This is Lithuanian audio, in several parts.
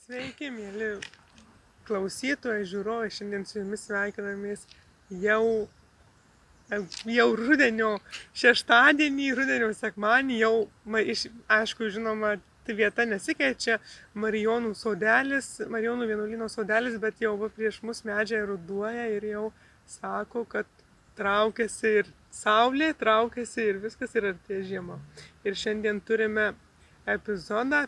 Sveiki, mėly klausytojai, žiūrovai, šiandien su jumis sveikinamės jau rudenio šeštadienį, rudenio sekmadienį, aišku, žinoma, tai vieta nesikeičia, Marijonų vienuolyno sodelis, bet jau prieš mus medžiai ruduoja ir jau sako, kad traukiasi ir saulė, traukiasi ir viskas ir artėja žiema. Ir šiandien turime epizodą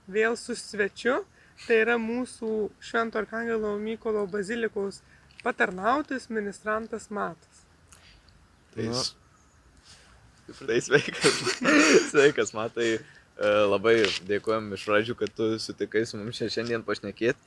vėl su svečiu. Tai yra mūsų Švento Arkangelo Mykolo bazilikos patarnautojas ministrantas Matas. Tai sveikas, sveikas Matai, labai dėkojom iš pradžių, kad tu sutikai su mums šiandien pašnekėti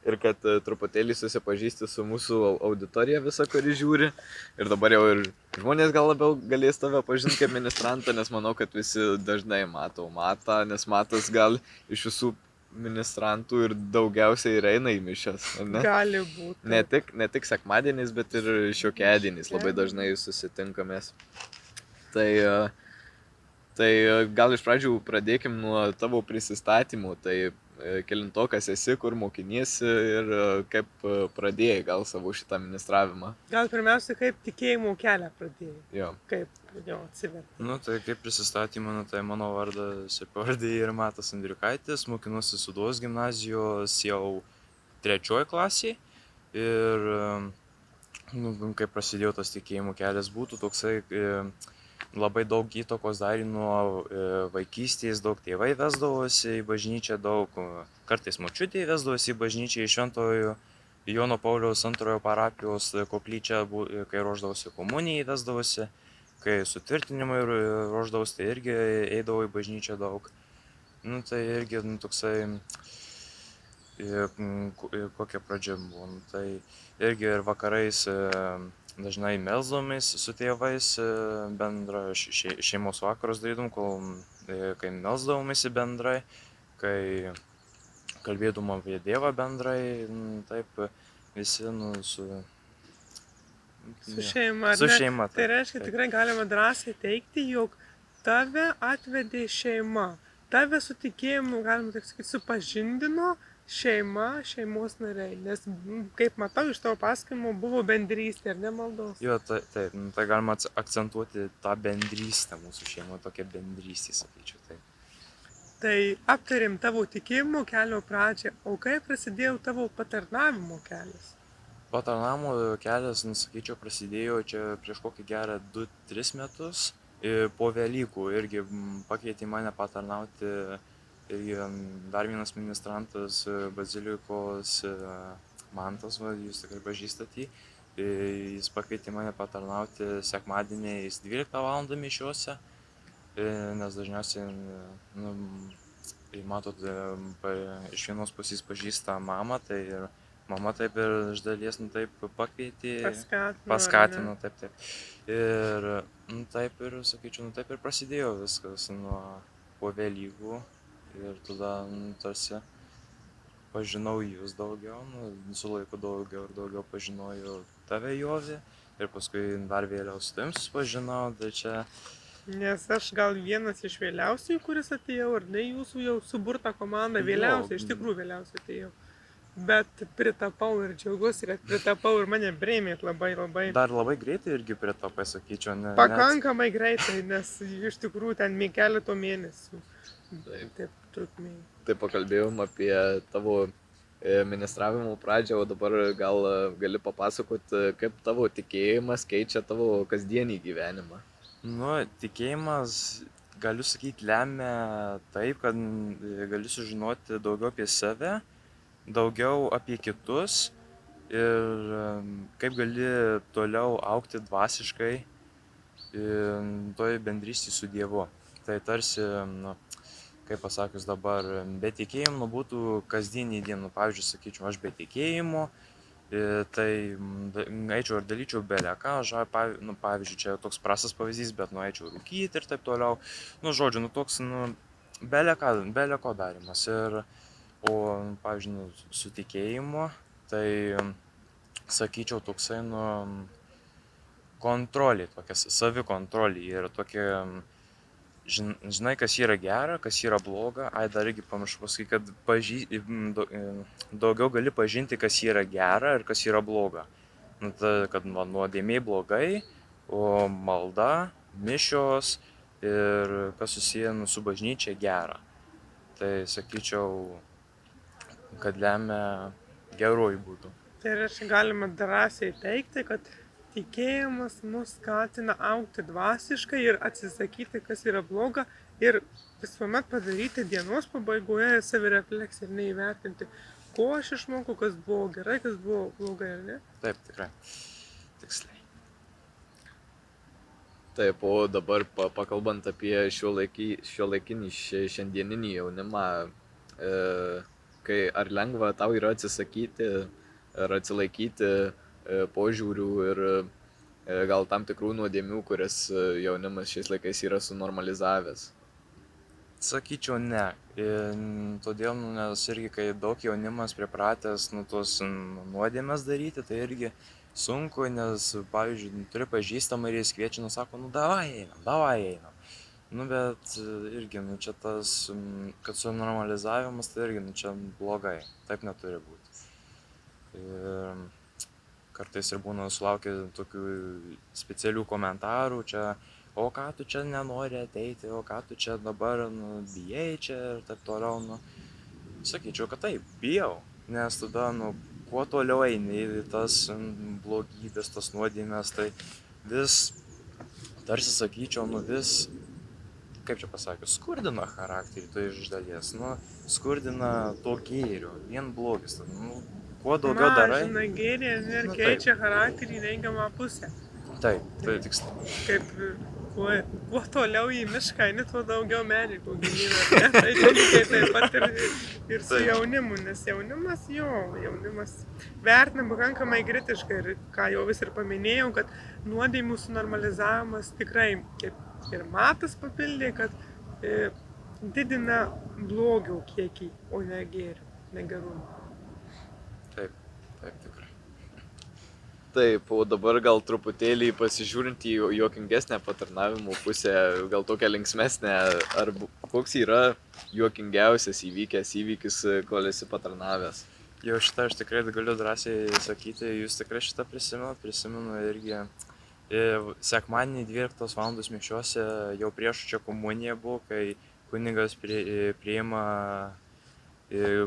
ir kad truputėlį susipažįsti su mūsų auditorija visa, kuri žiūri. Ir dabar jau ir žmonės gal labiau galės tave pažinti kaip ministrantą, nes manau, kad visi dažnai mato Matą, nes Matas gal iš visų ministrantų ir daugiausiai ir eina į mišias, ne? Gali būti. Ne tik sekmadieniais, bet ir šiokiadieniais labai dažnai susitinkamės. Tai gal iš pradžių pradėkim nuo tavo prisistatymų. Tai kelintokas esi, kur mokiniesi ir kaip pradėjai gal savo šitą ministravimą? Gal pirmiausia, kaip tikėjimo kelią pradėjai? Jo. Kaip jo atsiverti? Tai kaip prisistatymą, tai mano vardas ir pavardė yra Matas Andriukaitis, mokinuosi Sūduvos gimnazijos jau 3 klasėje ir kaip prasidėjo tas tikėjimo kelias būtų toksai, labai daug įtakos darė nuo vaikystės, daug tėvai vesdavosi į bažnyčią, daug kartais močiutė vesdavosi į bažnyčią į Šventojo Jono Pauliaus II parapijos koplyčią, kai ruošdavosi komunijai vesdavosi, kai sutvirtinimai ruošdavosi, tai irgi eidavo į bažnyčią daug. Tai irgi toksai, kokia pradžia buvo, tai irgi ir vakarais dažnai melsdavomės su tėvais, bendrą šeimos vakarus darydom, kai melsdavomės bendrai, kai kalbėdom apie Dievą bendrai, taip visi su šeima. Su šeima. Tai reiškia, tikrai galima drąsiai teigti, jog tave atvedė šeima. Tave su tikėjimu, galima taip sakyti, supažindino šeima, šeimos nariai, nes, kaip matau, iš tavo pasakojimo buvo bendrystė, ar ne maldos? Jo, tai galima akcentuoti tą bendrystę mūsų šeimoje, tokia bendrystė, sakyčiau. Tai aptarėm tavo tikėjimo kelio pradžią, o kaip prasidėjo tavo patarnavimo kelias? Patarnavimo kelias, sakyčiau, prasidėjo čia prieš kokį gerą 2-3 metus, po Velykų irgi pakvietė mane patarnauti. Ir dar vienas ministrantas bazilikos Mantas, jūs tikrai pažįstate jį, jis pakvietė mane patarnauti sekmadieniais 12 val. Mišiuose, nes dažniausiai, matot, iš vienos pusės pažįsta mamą, tai ir mama taip ir iš dalies taip pakvietė, paskatino, taip. Ir taip ir, sakyčiau, taip ir prasidėjo viskas po Velykų. Ir tada tarsi pažinau jūs daugiau, su laiku daugiau ir daugiau pažinojau tave, Jovį, ir paskui dar vėliau su tavim susipažinau, tai čia... Nes aš gal vienas iš vėliausiai, kuris atėjau, ar ne jūsų jau suburta komanda, vėliausiai, iš tikrųjų vėliausiai atėjau. Bet pritapau ir džiaugiuosi, kad pritapau ir mane priėmėt labai. Dar labai greitai irgi pritapai, sakyčiau, ne? Pakankamai greitai, nes iš tikrųjų ten keletą mėnesių. Taip, trukmėj. Tai pakalbėjom apie tavo ministravimo pradžią, o dabar gal gali papasakoti, kaip tavo tikėjimas keičia tavo kasdienį gyvenimą. Tikėjimas, galiu sakyti, lemia taip, kad gali sužinoti daugiau apie save, daugiau apie kitus ir kaip gali toliau augti dvasiškai toj bendrystėje su Dievu. Tai tarsi, kaip pasakius dabar, be tikėjimo būtų kasdienį dieną. Pavyzdžiui, sakyčiau, aš be tikėjimo, tai eičiau ir dalyčiau beleką, pavyzdžiui, čia toks prastas pavyzdys, bet eičiau rūkyti ir taip toliau. Žodžiu, toks beleko darimas. O, pavyzdžiui, su tikėjimu, tai sakyčiau, toksai, kontrolė, tokia savikontrolė ir tokia žinai, kas yra gera, kas yra bloga. Ai, dar irgi pamiršau pasakyti, kad daugiau gali pažinti, kas yra gera ir kas yra bloga. Nu, kad nuodėmiai blogai, o malda, mišios ir kas susiję su bažnyčia gera. Tai sakyčiau, kad lemia geroji būtų. Tai reiškia, galima drąsiai teikti, kad tikėjimas mus skatina augti dvasiškai ir atsisakyti, kas yra bloga, ir visuomet padaryti dienos pabaigoje savirefleksiją ir neįvertinti, ko aš išmokau, kas buvo gerai, kas buvo blogai, ar ne? Taip, tikrai. Tiksliai. Taip, o dabar pakalbant apie šiuolaikinį šiandieninį jaunimą, kai ar lengva tau yra atsisakyti ar atsilaikyti požiūrių ir gal tam tikrų nuodėmių, kurias jaunimas šiais laikais yra sunormalizavęs? Sakyčiau, ne. Todėl, nes irgi, kai daug jaunimas pripratęs tos nuodėmes daryti, tai irgi sunku, nes, pavyzdžiui, turi pažįstamą ir jis kviečia, sako, davai einam. Bet irgi, čia tas, kad sunormalizavimas, tai irgi, čia blogai. Taip neturi būti. Ir kartais ir būna sulaukia tokių specialių komentarų, čia, o ką tu čia nenori ateiti, o ką tu čia dabar bijai čia ir taip toliau. Sakyčiau, kad taip, bijau, nes tada, kuo toliau eini į tas blogybės, tas nuodėmes, tai vis, tarsi sakyčiau, vis, kaip čia pasakius, skurdina charakterį, tai iš dalies, skurdina to gėrio, vien blogis, kuo daugiau darai. Mažina gėrį ir keičia charakterį į neigiamą pusę. Taip, tai tiksliai. Kaip kuo toliau į mišką, tuo daugiau medžiagų gynyna. Tai lygiai taip pat ir su jaunimu, nes jaunimas vertina pakankamai kritiškai ir ką jau vis ir paminėjau, kad nuodėmių sunormalizavimas tikrai, kaip ir Matas papildė, kad didina blogio kiekį, o ne gėrio, negerumą. Taip, tikrai. Taip, o dabar gal truputėlį pasižiūrint į juokingesnę patarnavimo pusę, gal tokią linksmesnę, ar koks yra juokingiausias įvykis, kol esi patarnavęs? Jau šitą aš tikrai galiu drąsiai sakyti, jūs tikrai šitą prisimenu irgi. Sekmadienį 12 val. Mišiose jau prieš čia komuniją buvo, kai kunigas priima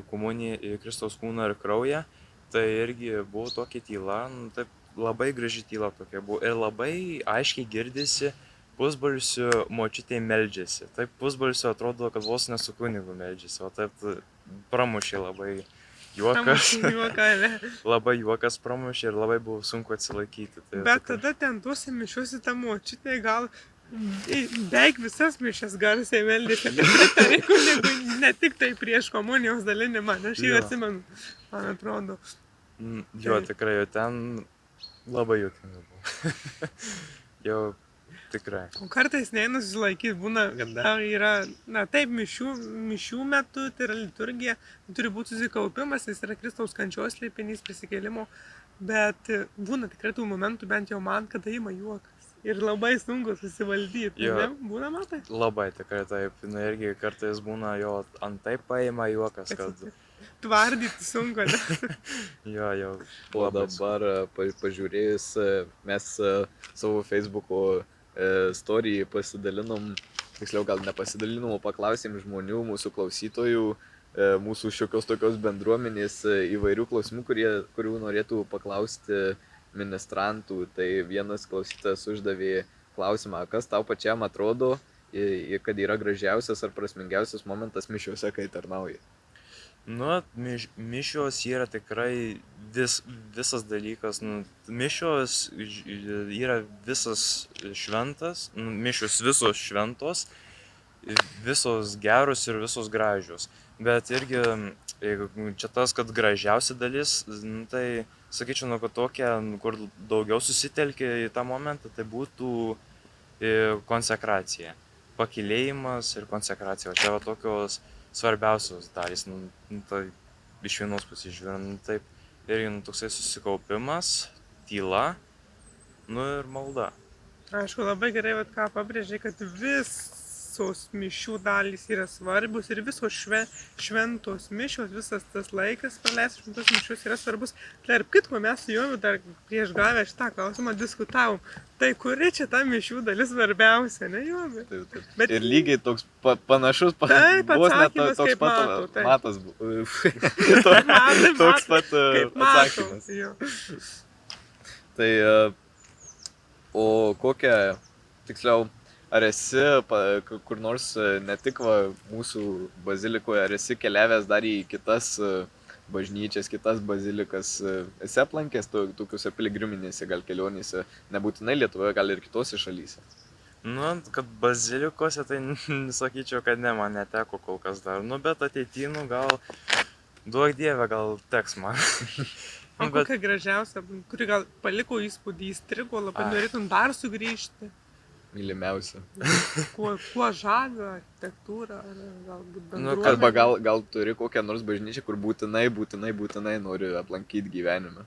komuniją Kristaus kūną ir kraują. Tai irgi buvo tokia tyla, taip labai graži tyla tokia buvo ir labai aiškiai girdisi pusbalsiu močiutė meldžiasi. Taip pusbalsiu atrodo, kad vos ne su kunigu meldžiasi, o taip pramušė labai juokas. Labai juokas pramušė ir labai buvo sunku atsilaikyti. Tai bet tada ten tuose mišiuose ta močiutė gal beveik visas mišias garsiai meldėsi, ne tik tai prieš komunijos dalinimą, aš jį atsimenu, man atrodo. Jo, tikrai, jau ten labai juokinga buvo. Jau tikrai. O kartais neina susilaikyti, būna, kad yra, taip, mišių metu, tai yra liturgija, turi būti susikaupimas, jis yra Kristaus kančios slėpinys, prisikėlimo, bet būna tikrai tų momentų, bent jau man, kada ima juokas. Ir labai sunku susivaldyti, ne? Būna, Matai? Labai tikrai taip. Irgi kartais būna jo antaip paima juokas, kad... Tvardyti sunku, ne? Jo. O dabar pažiūrėjus, mes savo Facebook'o story'į pasidalinom, tiksliau gal nepasidalinom, o paklausėm žmonių, mūsų klausytojų, mūsų šiokios tokios bendruomenės įvairių klausimų, kurių norėtų paklausti ministrantų. Tai vienas klausytojas uždavė klausimą, kas tau pačiam atrodo, kad yra gražiausias ar prasmingiausias momentas mišiuose, kai tarnauji? Mišios yra tikrai visas dalykas. Mišios yra visas šventas, mišios visos šventos, visos geros ir visos gražios. Bet irgi, čia tas, kad gražiausia dalis, tai sakyčiau, kad tokia, kur daugiau susitelkia į tą momentą, tai būtų konsekracija. Pakylėjimas ir konsekracija. O čia va tokios svarbiausios dalys, tai iš vienos pusės žiūrint, taip, irgi toksai susikaupimas, tyla, ir malda. Aišku, labai gerai, ką pabrėžė, kad visos visos mišių dalys yra svarbios ir visos šventos mišios, visas tas laikas praleistas šventos mišios yra svarbus. Tarp kitko, mes su Joviu dar prieš gavę šitą klausimą diskutavom. Tai kuri čia ta mišių dalis svarbiausia, ne Jovi? Taip. Bet- Ir lygiai toks panašus, Taip, vos net atsakymas toks kaip pat Mato, taip. matas. Matai, Toks matai, pat kaip Mato. atsakymas. Jo. Tai, o kokią, tiksliau, ar esi kur nors ne tik va, mūsų bazilikoje, ar esi keliavęs dar į kitas bažnyčias, kitas bazilikas, esi aplankęs tokiuose piligriminėse gal kelionėse, nebūtinai Lietuvoje, gal ir kitose šalyse? Nu, kad bazilikose, tai sakyčiau, kad ne, man neteko kol kas dar. Nu, bet ateityje, gal, duok dievę, gal teks man. O Nu, bet kokia gražiausia, kuri gal paliko įspūdį, įstrigo, labai Ai. norėtum dar sugrįžti? Mylimiausia. Kuo žavi architektūra, ar galbūt Nu, bendruomenė? Arba gal turi kokią nors bažnyčią, kur būtinai nori aplankyti gyvenime.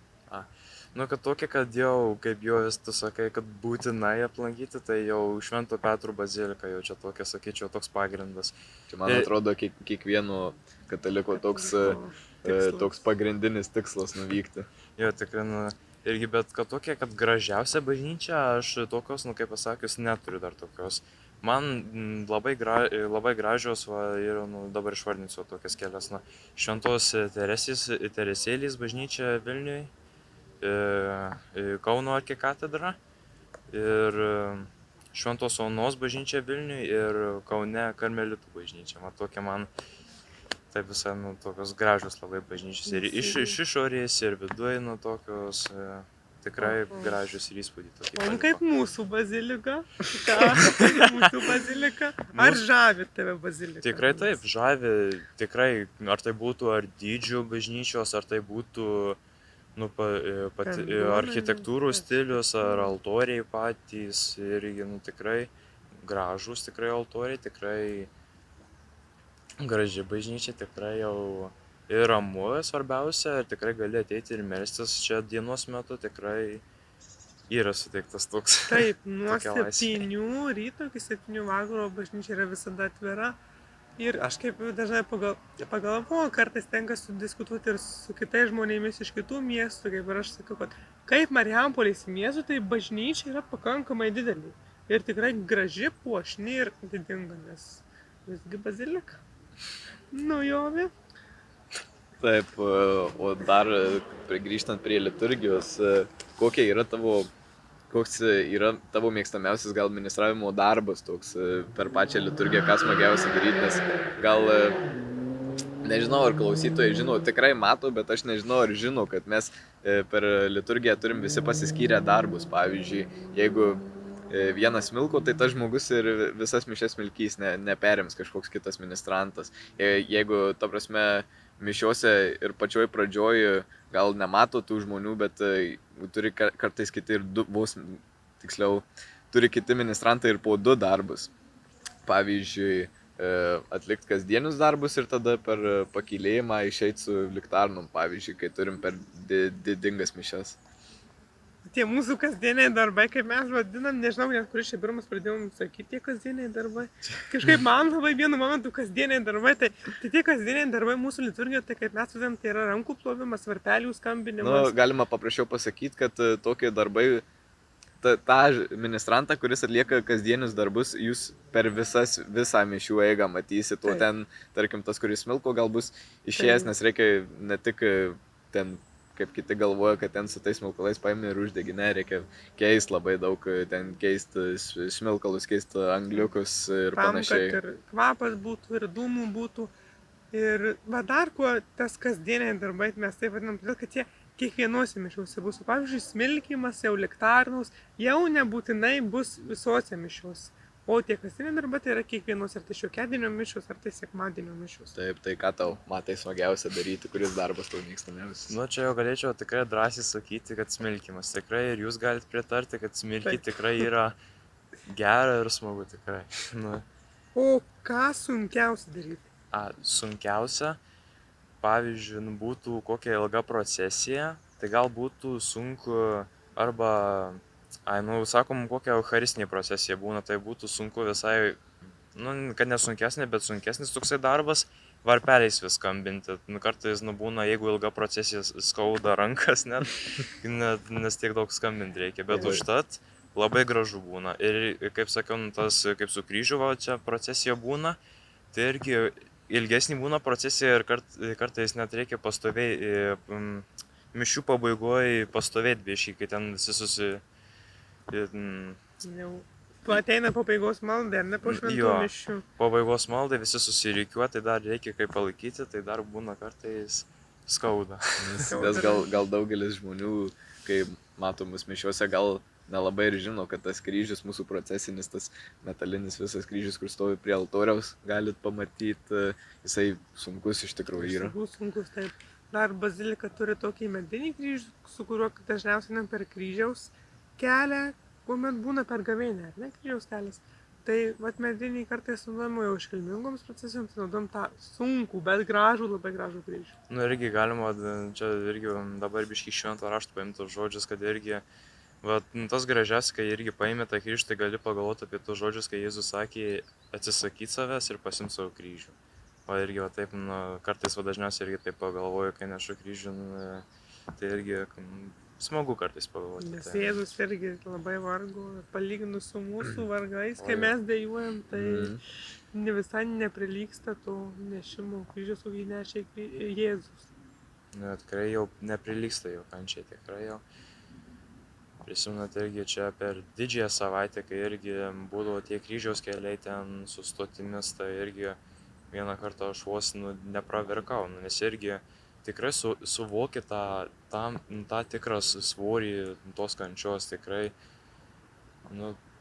Nu, kad tokia, kad jau, kaip jau tu sakai, kad būtinai aplankyti, tai jau Švento Petro bazilika, jau čia tokia, sakyčiau, toks pagrindas. Čia man atrodo kiekvieno kataliko toks pagrindinis tikslas nuvykti. Jo, tikrai, nu, irgi, bet kad tokia, kad gražiausia bažnyčia, aš tokios, nu, kaip pasakius, neturiu dar tokios. Man labai gražios, va, ir, nu, dabar išvardinsiu tokias kelias, na, Šventos Teresėlės bažnyčia Vilniuje, Kauno arkikatedra ir Šventos Onos bažnyčia Vilniuje ir Kaune Karmelitų bažnyčia. Man tokia taip visai, nu, tokios gražios labai bažnyčios. Ir iš išorės ir viduje, nu, tokios tikrai gražios ir įspūdį tokį. O kaip mūsų bazilika? Ką? Mūsų bazilika? Ar žavi tave bazilika? Tikrai taip, žavi, tikrai, ar tai būtų ar dydžių bažnyčios, ar tai būtų, nu, architektūrų stilius, ar altoriai patys, irgi, nu, tikrai gražus, tikrai altoriai, tikrai graži bažnyčia, tikrai jau ir ramu, svarbiausia, ir tikrai gali ateiti ir melstis čia dienos metu, tikrai yra suteiktas toks. Taip, nuo tokia laisvė. 7 ryto iki 7 vakaro bažnyčia yra visada atvira. Ir aš kaip dažnai pagalvoju, kartais tenka sudiskutuoti ir su kitais žmonėmis iš kitų miestų, kaip ir aš sakau, kad kaip Marijampolės miestų, tai bažnyčia yra pakankamai didelė. Ir tikrai graži, puošni ir didinga, nes visgi bazilika. Nu, Jovi. Taip, o dar grįžtant prie liturgijos, koks yra tavo mėgstamiausias gal ministravimo darbas toks per pačią liturgiją, ką smagiausia daryti, nes gal, nežinau, ar klausytojai žino, tikrai mato, bet aš nežinau, ar žino, kad mes per liturgiją turim visi pasiskyrę darbus. Pavyzdžiui, jeigu vienas milko, tai tas žmogus ir visas mišias milkys, neperims kažkoks kitas ministrantas. Jeigu, ta prasme, mišiuose ir pačioj pradžioj gal nemato tų žmonių, bet turi kartais kiti ir turi kiti ministrantai ir po 2 darbus. Pavyzdžiui, atlikti kasdienius darbus ir tada per pakylėjimą išeiti su liktarnum, pavyzdžiui, kai turim per didingas mišias. Tie mūsų kasdieniai darbai, kaip mes vadinam, nežinau, net kuris čia pirmas pradėjom sakyti, tie kasdieniai darbai. Kažkaip man labai vienu momentu kasdieniai darbai, tai tie kasdieniai darbai mūsų liturgijoje, tai kaip mes vadinam, tai yra rankų plovimas, varpelių skambinimas. Nu, galima paprašiau pasakyti, kad tokie darbai, tą ministrantą, kuris atlieka kasdienius darbus, jūs per visą mišių eigą matysit, o ten, tarkim, tas, kuris smilko, gal bus išėjęs, nes reikia ne tik ten, kaip kiti galvoja, kad ten su tais smilkalais paimi ir uždegi, ne, reikia keisti labai daug, ten keisti smilkalus, keisti angliukus ir panašiai. Tam, kad ir kvapas būtų, ir dūmų būtų. Ir dar kuo tas kasdieniai darbai, mes taip vadinam, todėl, kad jie kiekvienuose mišiuose bus. Pavyzdžiui, smilkymas, jau liktarnaus, jau nebūtinai bus visose mišiuose. O tie kasdieniai darbai tai yra kiekvienos, ar tai šiokiadienio mišios, ar tai sekmadienio mišios. Taip, tai ką tau matai smagiausia daryti, kuris darbas tau mėgstamiausias? Nu, čia jau galėčiau tikrai drąsiai sakyti, kad smilkymas. Tikrai ir jūs galite pritarti, kad smilkyti tikrai yra gera ir smagu tikrai. Nu. O ką sunkiausia daryti? Sunkiausia, pavyzdžiui, būtų kokia ilga procesija, tai gal būtų sunku arba, sakom, kokia eucharistinė procesija būna, tai būtų sunku visai nu, kad nesunkesnė, bet sunkesnis toksai darbas, varpeliais vis skambinti. Nu, kartais, nu, būna, jeigu ilga procesija skauda rankas, nes tiek daug skambinti reikia, bet Labai. užtat labai gražu būna. Ir, kaip sakiau, nu, tas, kaip su kryžiuvo čia procesija būna, tai irgi ilgesnį būna procesija ir kartais net reikia pastoviai, mišių pabaigoje pastovėti biškai, kai ten visi Jau ateina pabaigos malda, ar ne po šventų Jo. mišių. pabaigos maldai visi susirikiuoja, tai dar reikia kaip palaikyti, tai dar būna kartais skauda. Nes gal daugelis žmonių, kai matomus mišiuose, gal nelabai ir žino, kad tas kryžius, mūsų procesinis, tas metalinis visas kryžius, kur stovi prie altoriaus, galit pamatyti, jisai sunkus iš tikrųjų yra. Sunkus, taip. Dar bazilika turi tokį medinį kryžių, su kuriuo dažniausiai einam per kryžiaus kelią, kuomet būna per gavėnią, ar ne, kryžiaus kelias. Tai vat mediniai kartais naudojama jau iškilmingoms procesijoms, tai naudojam tą sunkų, bet gražų, labai gražų kryžių. Nu irgi galima, čia irgi dabar biškai švento rašto paimti tos žodžius, kad irgi, tas gražiausia, kai irgi paėmė tą kryžių, tai gali pagalvoti apie tos žodžius, kai Jėzus sakė atsisakyti savęs ir pasimti savo kryžių. O irgi taip, kartais dažniausiai irgi taip pagalvoju, kai nešu kryžių, tai irgi smagu kartais pagalvoti. Nes Jėzus irgi labai vargo, palyginus su mūsų vargais, kai mes dejuojam, tai ne visai neprilygsta to nešimo kryžiaus, kurį nešė Jėzus. Tikrai jau neprilygsta jau kančiai, tikrai jau. Prisimenat irgi čia per didžiąją savaitę, kai irgi būdavo tie kryžiaus keliai ten su stotimis, tai irgi vieną kartą aš vos nepravirkau, nes irgi tikrai suvoki tą tikrą svorį tos kančios,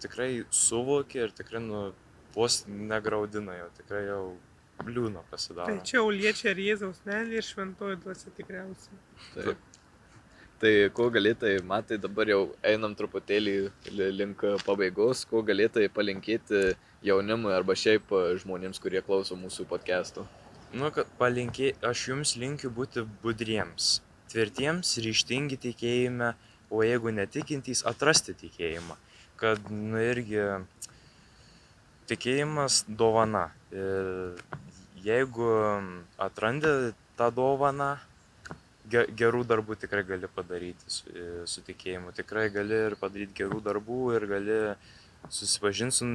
tikrai suvoki ir tikrai vos negraudina jau, tikrai jau liūdna pasidaro. Tai čia jau liečia ir Jėzaus meilė ir šventoji dvasia tikriausiai. Taip. Tai ko galėtai, matai, dabar jau einam truputėlį link pabaigos, ko galėtai palinkėti jaunimui arba šiaip žmonėms, kurie klauso mūsų podcastų? Aš jums linkiu būti budriems, tvirtiems, ryžtingi tikėjime, o jeigu netikintys, atrasti tikėjimą. Kad irgi tikėjimas dovana. Ir jeigu atrandi tą dovaną, gerų darbų tikrai gali padaryti su tikėjimu. Tikrai gali ir padaryti gerų darbų ir gali susipažinti su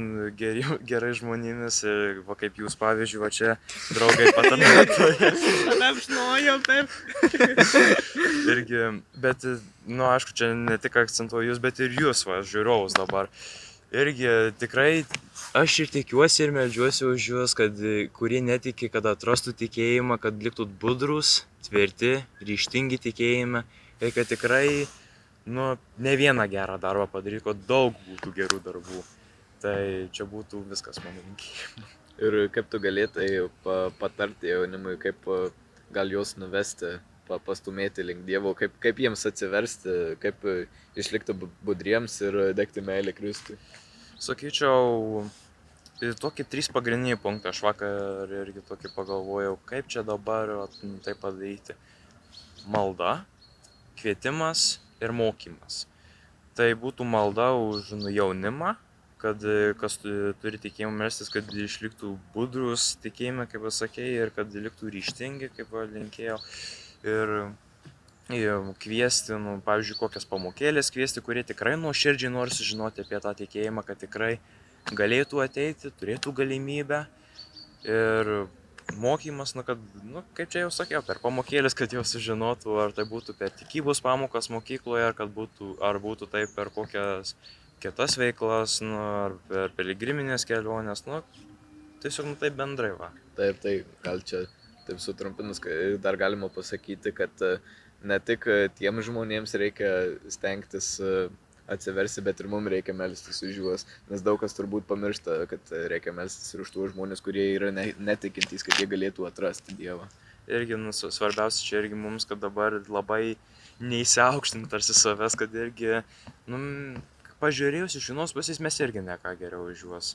gerai žmonėmis. Ir kaip jūs pavyzdžiui, čia draugai patarnautoja. Apšnojau, taip. Irgi, bet, aišku, čia ne tik akcentuoju jūs, bet ir jūs, žiūrovus dabar. Irgi tikrai aš ir tikiuosi ir meldžiuosi už juos, kad kurie netiki, kad atrastų tikėjimą, kad liktų budrus, tvirti, ryžtingi tikėjime ir kad tikrai ne vieną gerą darbą padarytų, kad daug būtų gerų darbų. Tai čia būtų viskas mano linkėjimai. Ir kaip tu galėtai patarti jaunimui, kaip gal juos nuvesti, pastumėti link Dievo, kaip jiems atsiversti, kaip išlikti budriems ir degti meilę Kristui? Sakyčiau, tokie 3 pagrindiniai punktai. Aš vakar irgi tokį pagalvojau, kaip čia dabar tai padaryti. Malda, kvietimas ir mokymas. Tai būtų malda už jaunimą, kad kas turi tikėjimą melstis, kad išliktų budrus tikėjime, kaip pasakėjai, ir kad liktų ryžtingi, kaip linkėjau. Ir kviesti, pavyzdžiui, kokias pamokėlės kviesti, kurie tikrai nuoširdžiai nori sužinoti apie tą tikėjimą, kad tikrai galėtų ateiti, turėtų galimybę. Ir mokymas, kaip čia jau sakiau, per pamokėlės, kad jau sužinotų, ar tai būtų per tikybos pamokas mokykloje, ar būtų tai per kokias kitas veiklas, ar per piligriminės kelionės, tiesiog taip bendrai va. Taip, tai gal čia taip sutrumpinus, dar galima pasakyti, kad ne tik tiem žmonėms reikia stengtis atsiversi, bet ir mums reikia melstis už juos, nes daug kas turbūt pamiršta, kad reikia melstis ir už tuos žmonės, kurie yra netikintys, kad jie galėtų atrasti Dievą. Irgi svarbiausia čia irgi mums, kad dabar labai neįsiaukštint tarsi savęs, kad irgi, pažiūrėjus iš vienos pusės mes irgi ne ką geriau už juos.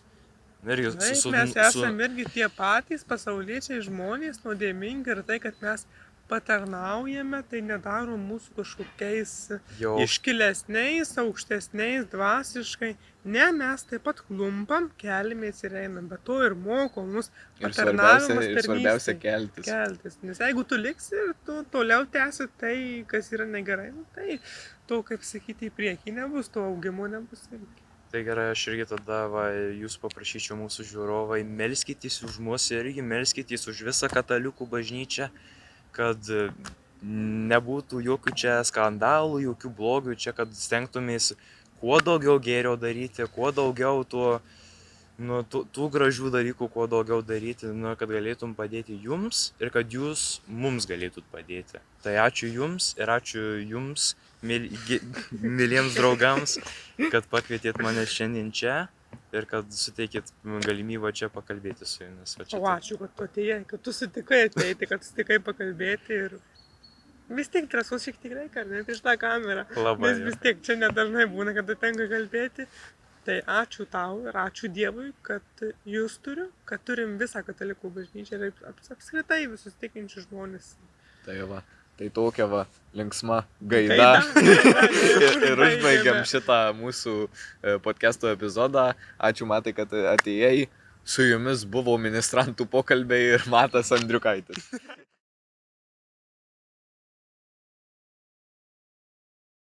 Mes esame irgi tie patys pasauliečiai žmonės, nuodėmingi ir tai, kad mes patarnaujame, tai nedaro mūsų kažkokiais Jau iškilesniais, aukštesniais, dvasiškai. Ne, mes taip pat klumpam, keliamės ir einam, bet to ir moko mus Ir patarnavimas svarbiausia tarnystei. keltis. Keltis. Nes jeigu tu liksi ir tu toliau tęsi tai, kas yra negerai, nu, tai to, kaip sakyti, į priekį nebus, to augimo nebus. Tai gerai, aš irgi tada jūs paprašyčiau mūsų žiūrovai, melskitės už mus irgi, melskitės už visą katalikų bažnyčią, kad nebūtų jokių čia skandalų, jokių blogių čia, kad stengtumės kuo daugiau gėrio daryti, kuo daugiau tų gražių dalykų, kuo daugiau daryti, kad galėtum padėti jums ir kad jūs mums galėtumėt padėti. Tai ačiū jums ir ačiū jums, myliems draugams, kad pakvietėt mane šiandien čia ir kad suteikėt galimybę čia pakalbėti su jumis. O ačiū, kad tu atėjai, kad tu sutikai ateiti, kad sutikai pakalbėti ir vis tiek drąsos šiek tiek reikia, ar ne, prieš tą kamerą. Labai. Nes vis tiek čia nedažnai būna, kada tenka kalbėti. Tai ačiū tau ir ačiū Dievui, kad jūs turiu, kad turim visą katalikų bažnyčią ir apskritai visus tikinčius žmonės. Tai va, tai tokia va linksma gaida. Ir užbaigiam šitą mūsų podcast'o epizodą. Ačiū Matai, kad atėjai. Su jumis buvo ministrantų pokalbiai ir Matas Andriukaitis.